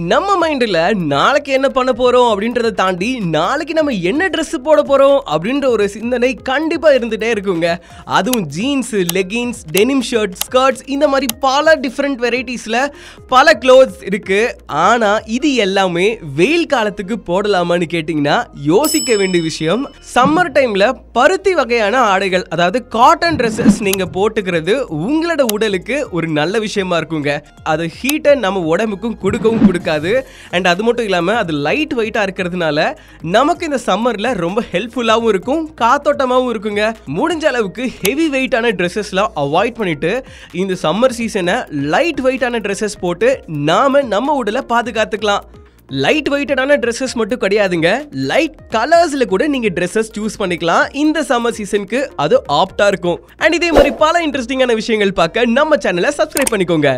நம்ம மைண்ட்ல நாளைக்கு என்ன பண்ண போறோம் அப்படின்றத தாண்டி நாளைக்கு நம்ம என்ன Dress போட போறோம் அப்படின்ற ஒரு சிந்தனை கண்டிப்பா இருந்துட்டே இருக்குங்க. அதுவும் jeans, leggings, denim shirt, skirts இந்த மாதிரி பல டிஃபரெண்ட் வெரைட்டிஸ்ல பல க்ளோத்ஸ் இருக்கு. ஆனா இது எல்லாமே வெயில் காலத்துக்கு போடலாமான்னு கேட்டிங்கன்னா யோசிக்க வேண்டிய விஷயம். சம்மர் டைம்ல பருத்தி வகையான ஆடைகள், அதாவது காட்டன் ட்ரெஸ்ஸஸ் நீங்க போட்டுக்கிறது உங்களோட உடலுக்கு ஒரு நல்ல விஷயமா இருக்குங்க. அது ஹீட்டை நம்ம உடம்புக்கும் கொடுக்கவும் கொடுக்காது. அண்ட் அது மட்டும் இல்லாம அது லைட் வெயிட்டா இருக்கிறதுனால நமக்கு இந்த சம்மர்ல ரொம்ப ஹெல்ப்ஃபுல்லாவும் இருக்கும், காத்தோட்டமாவும் இருக்குங்க. முடிஞ்ச அளவுக்கு ஹெவி வெயிட்டான ட்ரெஸ்ஸஸ்லாம் அவாய்ட் பண்ணிட்டு இந்த சம்மர் சீசனை லைட் வெயிட்டான ட்ரெஸ்ஸஸ் போட்டு நாம நம்ம உடலை பாதுகாத்துக்கலாம். லைட் வெயிட்டடான ட்ரெஸ்ஸஸ் மட்டும் கிடையாதுங்க, லைட் கலர்ஸ்ல கூட நீங்க ட்ரெஸ்ஸஸ் சூஸ் பண்ணிக்கலாம். இந்த சம்மர் சீசனுக்கு அது ஆப்டா இருக்கும். அண்ட் இதே மாதிரி பல இன்ட்ரெஸ்டிங்கான விஷயங்கள் பார்க்க நம்ம சேனலை சப்ஸ்கிரைப் பண்ணிக்கோங்க.